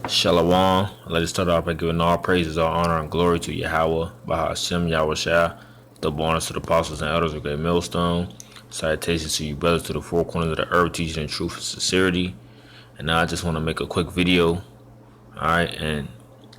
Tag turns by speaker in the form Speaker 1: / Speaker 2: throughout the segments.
Speaker 1: Shalom. I'd like to start off by giving all praises, all honor, and glory to Yahawah Bahasham Yahawashi, double honors to the apostles and elders of Great Millstone. Salutations to you brothers to the four corners of the earth, teaching in truth and sincerity. And now I just want to make a quick video, alright, and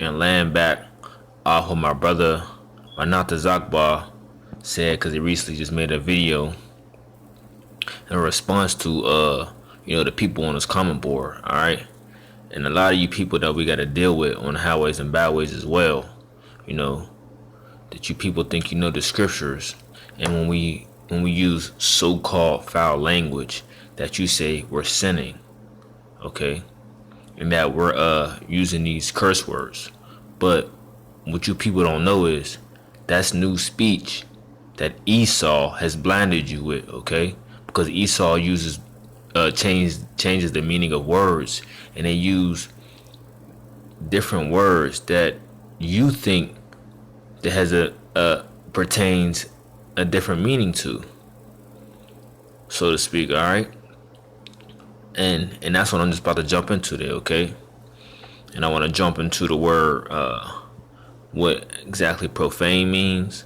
Speaker 1: land back off of my brother, Manata Zakba, said, because he recently just made a video in response to, the people on his comment board, alright? And a lot of you people that we got to deal with on the highways and byways as well, that you people think you know the scriptures, and when we use so-called foul language, that you say we're sinning, okay, and that we're using these curse words. But what you people don't know is that's new speech that Esau has blinded you with, okay? Because Esau uses changes the meaning of words, and they use different words that you think that has a pertains a different meaning to, so to speak. All right, and that's what I'm just about to jump into there, okay? And I want to jump into the word what exactly profane means,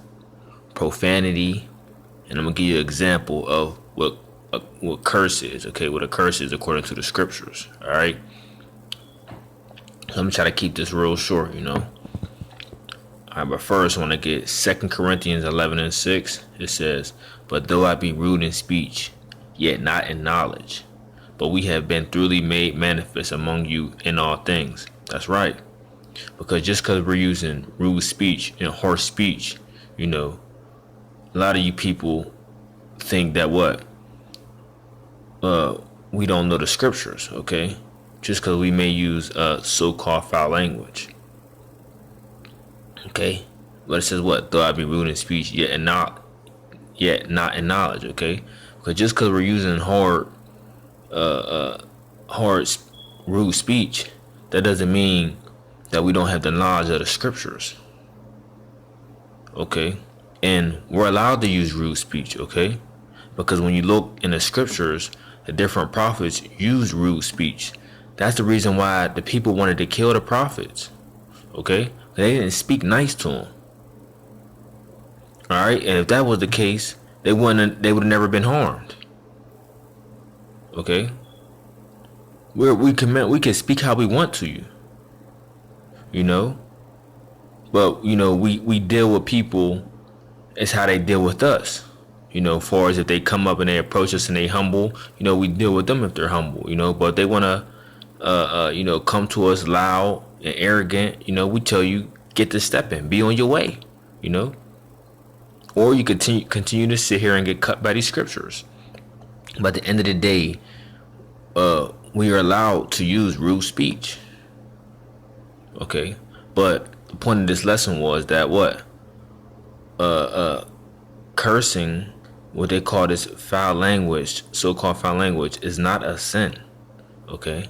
Speaker 1: profanity, and I'm gonna give you an example of what curse is, okay? What a curse is according to the scriptures. All right, let me try to keep this real short, All right, but first I want to get 2 Corinthians 11:6. It says, "But though I be rude in speech, yet not in knowledge, but we have been thoroughly made manifest among you in all things." That's right, because just because we're using rude speech and harsh speech, a lot of you people think that we don't know the scriptures, okay? Just because we may use so-called foul language, okay? But it says what? Though I be rude in speech, yet not in knowledge, okay? Because just because we're using hard, rude speech, that doesn't mean that we don't have the knowledge of the scriptures, okay? And we're allowed to use rude speech, okay? Because when you look in the scriptures, the different prophets used rude speech. That's the reason why the people wanted to kill the prophets, okay? They didn't speak nice to them. All right, and if that was the case, they would have never been harmed. Okay, we can speak how we want to you, but we deal with people as how they deal with us. Far as if they come up and they approach us and they humble, we deal with them if they're humble, but they want to come to us loud and arrogant, we tell you, get to stepping, be on your way, or you continue to sit here and get cut by these scriptures. But at the end of the day, we are allowed to use rude speech, okay? But the point of this lesson was that cursing, what they call this foul language, so-called foul language, is not a sin, okay?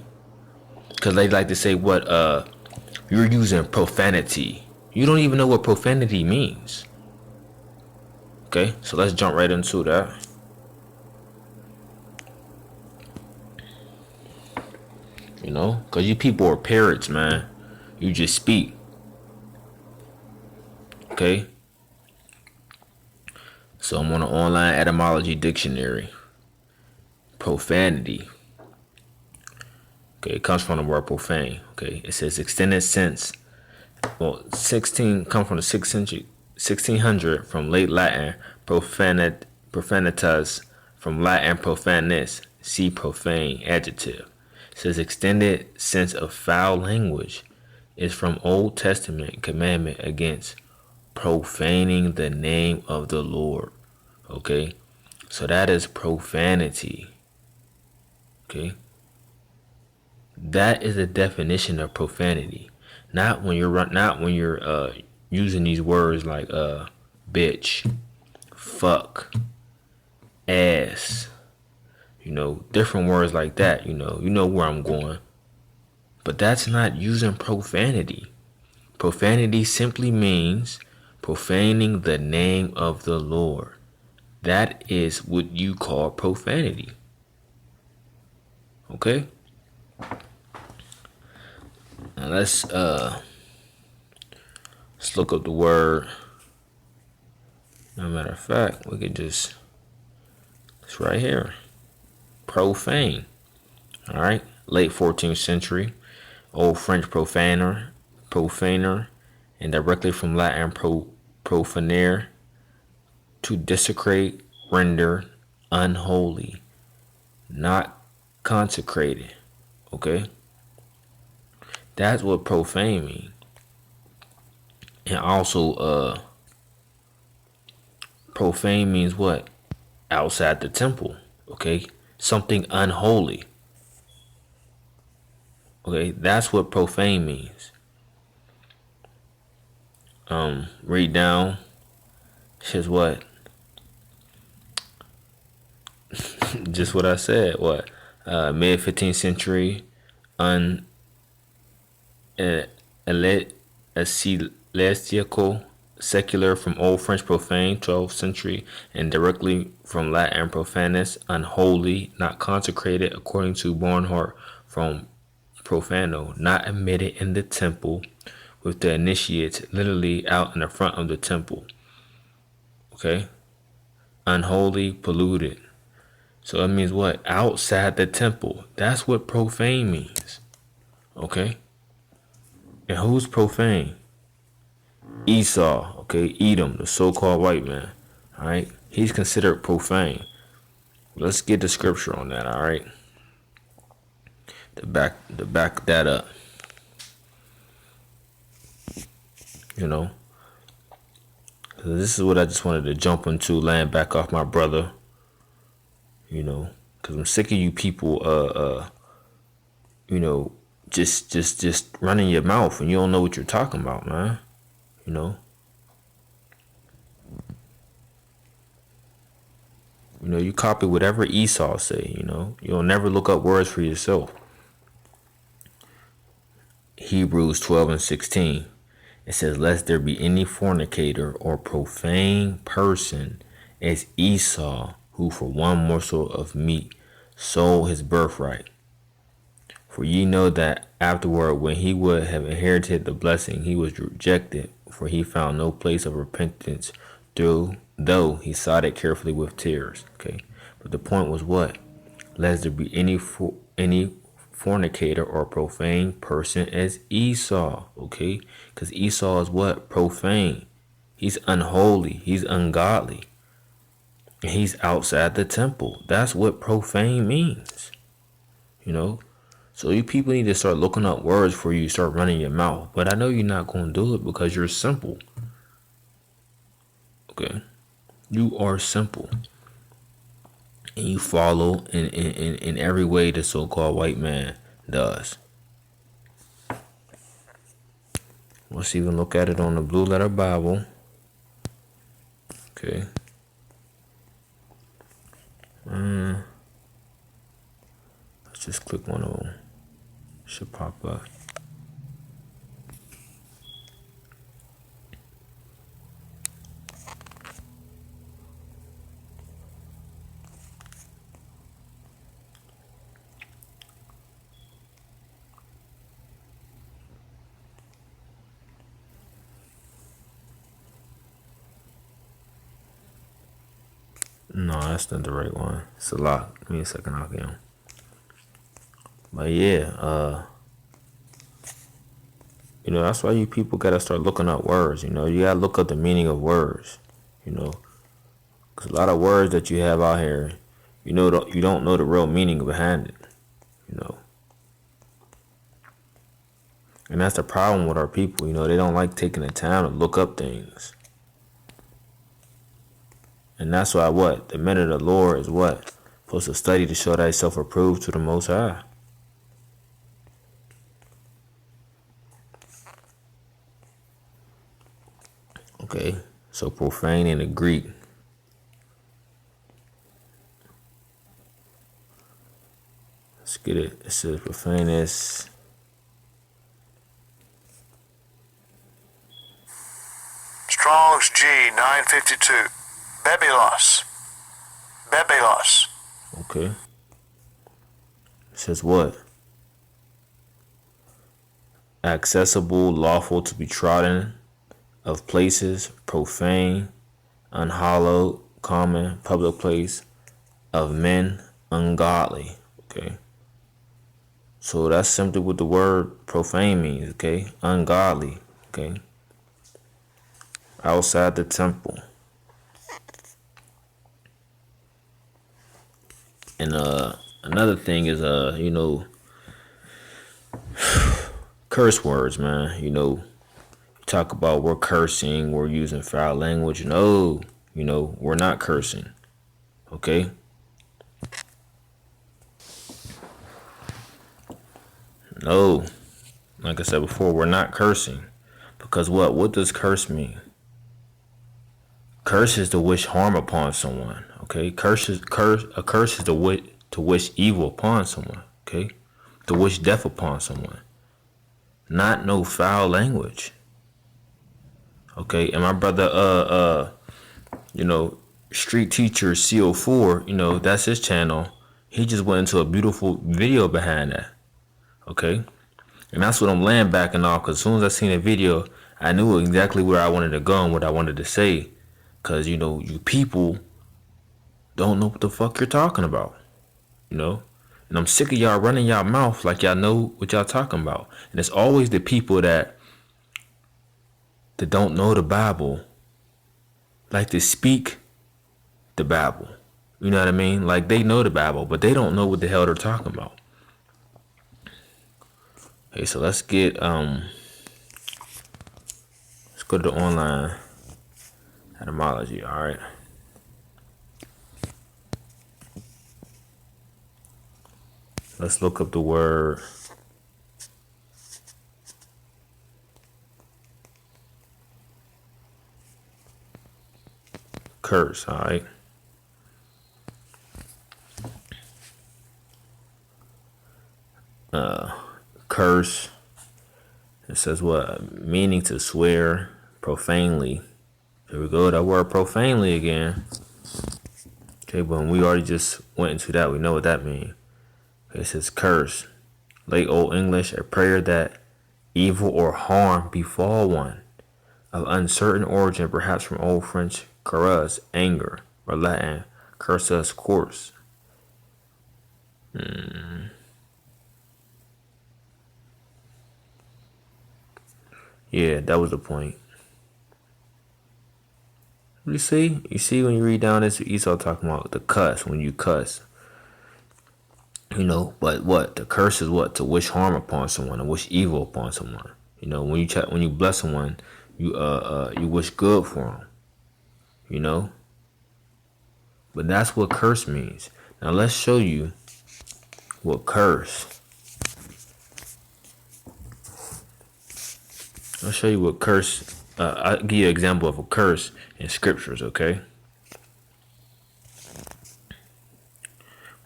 Speaker 1: Because they like to say you're using profanity. You don't even know what profanity means. Okay, so let's jump right into that. Because you people are parrots, man. You just speak. Okay. So I'm on an online etymology dictionary. Profanity. Okay, it comes from the word profane. Okay, it says extended sense. Well, 16 come from the 6th century, 1600, from late Latin profanitas, from Latin profanus. See profane, adjective. It says extended sense of foul language is from Old Testament commandment against profaning the name of the Lord. Okay, so that is profanity. Okay, that is the definition of profanity. Not when you're using these words like bitch, fuck, ass, different words like that. You know where I'm going. But that's not using profanity. Profanity simply means profaning the name of the Lord. That is what you call profanity. Okay? Now let's look up the word. No matter of fact, we could just, it's right here. Profane. All right. Late 14th century. Old French profaner, and directly from Latin profanere, to desecrate, render, unholy, not consecrated. Okay? That's what profane means. And also, profane means what? Outside the temple. Okay? Something unholy. Okay? That's what profane means. Read down. Says what? Just what I said. What? Mid 15th century, ecclesiastical, secular, from Old French profane, 12th century, and directly from Latin profanus, unholy, not consecrated, according to Barnhart, from profano, not admitted in the temple, with the initiates literally out in the front of the temple. Okay? Unholy, polluted. So it means what? Outside the temple. That's what profane means. Okay? And who's profane? Esau, okay? Edom, the so-called white man. Alright? He's considered profane. Let's get the scripture on that, alright? To back that up. You know? This is what I just wanted to jump into, laying back off my brother. You know, because I'm sick of you people you know, just running your mouth and you don't know what you're talking about, man. You know. You know, you copy whatever Esau say, you know. You'll never look up words for yourself. Hebrews 12:16. It says, lest there be any fornicator or profane person as Esau, who for one morsel of meat sold his birthright. For ye know that afterward, when he would have inherited the blessing, he was rejected, for he found no place of repentance, though he sought it carefully with tears. Okay, but the point was what? Lest there be any fornicator or profane person as Esau. Okay, because Esau is what? Profane. He's unholy. He's ungodly. And he's outside the temple. That's what profane means. You know. So you people need to start looking up words before you start running your mouth. But I know you're not going to do it because you're simple. Okay? You are simple. And you follow in every way the so-called white man does. Let's even look at it on the Blue Letter Bible. Okay. Let's just click one of them. Should pop up. No, that's not the right one. It's a lot. Give me a second, I'll get him. But yeah, you know, that's why you people gotta start looking up words. You know, you gotta look up the meaning of words. You know, because a lot of words that you have out here, you know, you don't know the real meaning behind it. You know, and that's the problem with our people. You know, they don't like taking the time to look up things. And that's why what? The men of the Lord is what? Supposed to study to show thyself approved to the Most High. Okay, so profane in the Greek. Let's get it. It says profanus.
Speaker 2: Strong's G 952. Bebelos.
Speaker 1: Okay. It says what? accessible, lawful to be trodden, of places, profane, unhallowed, common, public place, of men, ungodly. Okay. So that's simply what the word profane means, okay? Ungodly, okay? Outside the temple. And another thing is curse words, man. Talk about we're cursing, we're using foul language. No, we're not cursing. Okay? No. Like I said before, we're not cursing. Because what? What does curse mean? Curse is to wish harm upon someone. Okay? A curse is to wish evil upon someone. Okay? To wish death upon someone. Not no foul language. Okay? And my brother Street Teacher CO4, that's his channel. He just went into a beautiful video behind that. Okay? And that's what I'm laying back and all, because as soon as I seen the video, I knew exactly where I wanted to go and what I wanted to say. Because, you people don't know what the fuck you're talking about. And I'm sick of y'all running y'all mouth like y'all know what y'all talking about. And it's always the people that don't know the Bible like to speak the Bible. You know what I mean? Like they know the Bible, but they don't know what the hell they're talking about. Okay, so let's go to the online etymology, all right? Let's look up the word curse, all right? Curse. It says what? Meaning to swear profanely. Here we go, that word profanely again. Okay, but we already just went into that. We know what that means. Okay, it says curse. Late Old English, a prayer that evil or harm befall one. Of uncertain origin, perhaps from Old French curus, anger, or Latin cursus, course. Yeah, that was the point. You see when you read down this, Esau talking about the cuss, when you cuss. But what? The curse is what? To wish harm upon someone, to wish evil upon someone. When you bless someone, you wish good for them. But that's what curse means. Now let's show you what curse. I'll show you what curse. I'll give you an example of a curse in scriptures, okay?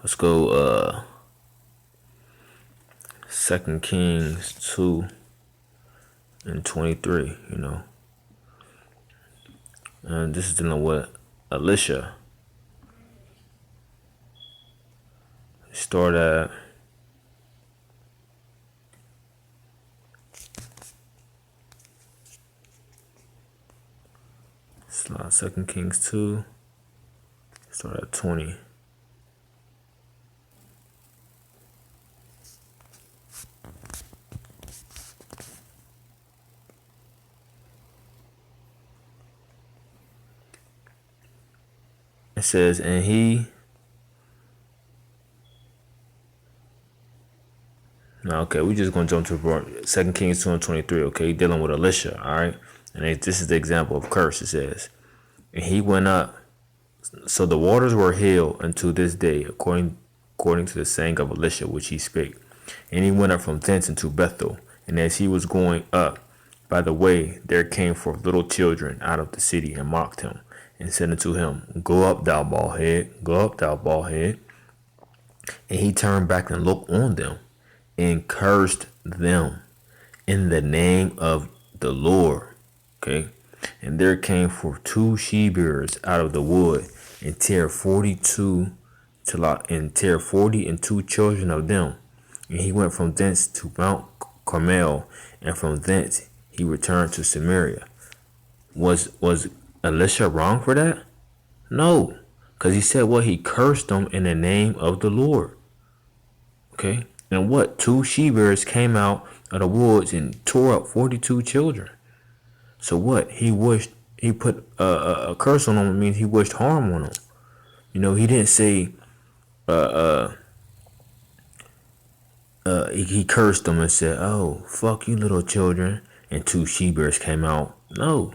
Speaker 1: Let's go 2 Kings 2 and 23, And this is dealing with Elisha. Start at slide 2 Kings 2. Start at 20. It says, and he. Now, okay, we're just going to jump to 2 Kings 2 and 23, okay? Dealing with Elisha, all right? And this is the example of curse, it says. And he went up. So the waters were healed unto this day, according to the saying of Elisha, which he spake. And he went up from thence into Bethel. And as he was going up by the way, there came forth little children out of the city and mocked him, and said unto him, Go up, thou bald head, go up, thou bald head. And he turned back and looked on them, and cursed them in the name of the Lord. Okay. And there came forth 2 she-bears out of the wood, and tear 40 and 2 children of them. And he went from thence to Mount Carmel, and from thence he returned to Samaria. Was Elisha wrong for that? No, because he said what? He cursed them in the name of the Lord. Okay? And what? Two she-bears came out of the woods and tore up 42 children. So what? He put a curse on them. It means he wished harm on them. You know, he didn't say he cursed them and said, "Oh, fuck you, little children," and two she-bears came out. No,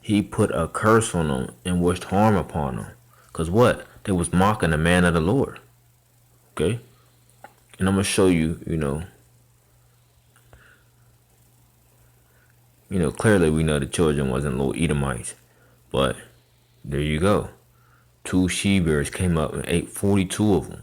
Speaker 1: he put a curse on them and wished harm upon them. Cause what? They was mocking the man of the Lord. Okay, and I'm gonna show you. Clearly we know the children wasn't little Edomites, but there you go. Two she-bears came up and ate 42 of them.